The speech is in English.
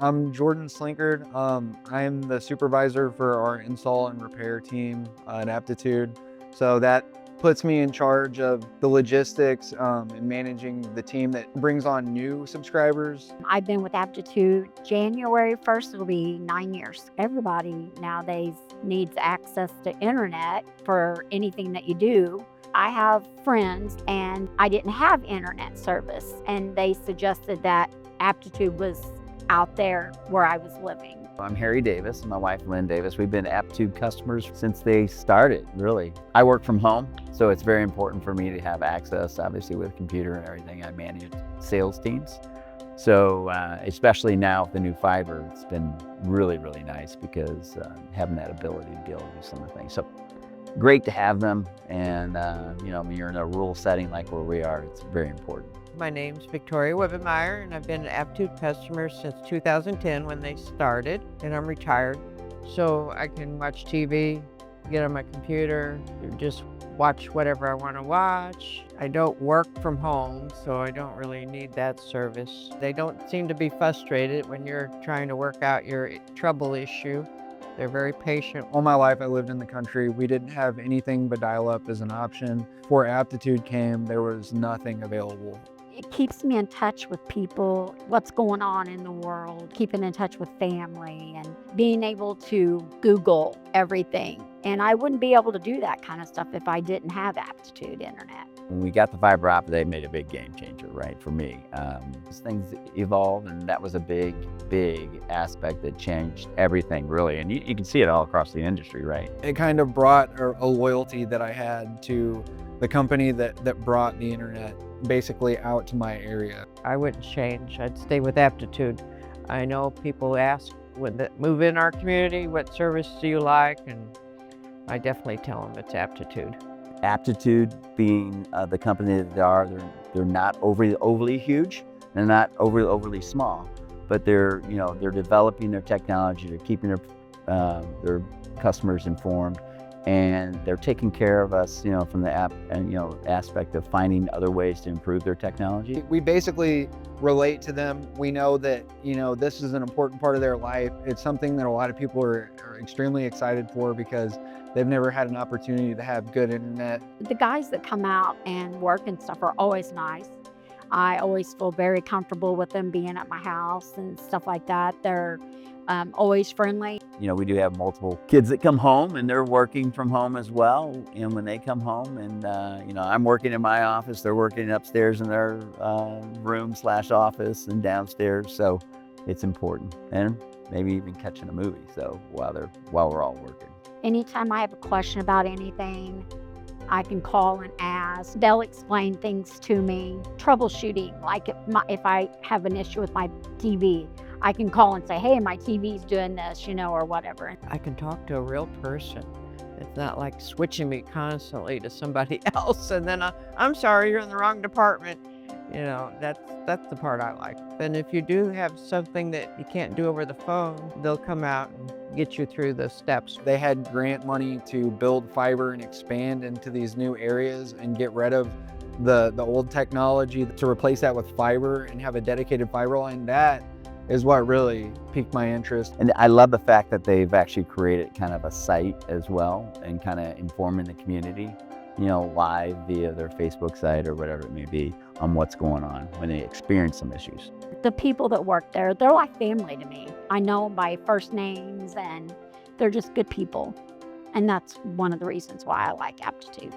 I'm Jordan Slinkard. I'm the supervisor for our install and repair team at Aptitude. So that puts me in charge of the logistics and managing the team that brings on new subscribers. I've been with Aptitude January 1st, it'll be 9 years. Everybody nowadays needs access to internet for anything that you do. I have friends and I didn't have internet service, and they suggested that Aptitude was out there where I was living. I'm Harry Davis and my wife Lynn Davis. We've been Aptitude customers since they started, really. I work from home, so it's very important for me to have access, obviously with a computer and everything. I manage sales teams. So especially now with the new fiber, it's been really, really nice because having that ability to be able to do some of the things. So great to have them. And when you're in a rural setting like where we are, it's very important. My name's Victoria Webenmeyer, and I've been an Aptitude customer since 2010 when they started, and I'm retired. So I can watch TV, get on my computer, just watch whatever I want to watch. I don't work from home, so I don't really need that service. They don't seem to be frustrated when you're trying to work out your trouble issue. They're very patient. All my life I lived in the country. We didn't have anything but dial-up as an option. Before Aptitude came, there was nothing available. It keeps me in touch with people, what's going on in the world, keeping in touch with family, and being able to Google everything. And I wouldn't be able to do that kind of stuff if I didn't have Aptitude internet. When we got the fiber optic, they made a big game changer, right, for me. As things evolved, and that was a big, big aspect that changed everything, really. And you can see it all across the industry, right? It kind of brought a loyalty that I had to the company that brought the internet basically out to my area. I wouldn't change. I'd stay with Aptitude. I know people ask when they move in our community, what service do you like? And I definitely tell them it's Aptitude. Aptitude being the company that they are, they're not overly huge, they're not overly small, but they're developing their technology, they're keeping their customers informed, and they're taking care of us, from the aspect of finding other ways to improve their technology. We basically relate to them. We know that, this is an important part of their life. It's something that a lot of people are extremely excited for because they've never had an opportunity to have good internet. The guys that come out and work and stuff are always nice. I always feel very comfortable with them being at my house and stuff like that. They're always friendly. We do have multiple kids that come home and they're working from home as well. And when they come home and, I'm working in my office, they're working upstairs in their room/office and downstairs. So it's important. And maybe even catching a movie. So while we're all working. Anytime I have a question about anything, I can call and ask. They'll explain things to me. Troubleshooting, like if I have an issue with my TV, I can call and say, hey, my TV's doing this, or whatever. I can talk to a real person. It's not like switching me constantly to somebody else and then I'm sorry, you're in the wrong department. That's the part I like. And if you do have something that you can't do over the phone, they'll come out and get you through the steps. They had grant money to build fiber and expand into these new areas and get rid of the old technology to replace that with fiber and have a dedicated fiber line. That is what really piqued my interest. And I love the fact that they've actually created kind of a site as well and kind of informing the community, live via their Facebook site or whatever it may be on what's going on when they experience some issues. The people that work there, they're like family to me. I know them by first names and they're just good people. And that's one of the reasons why I like Aptitude.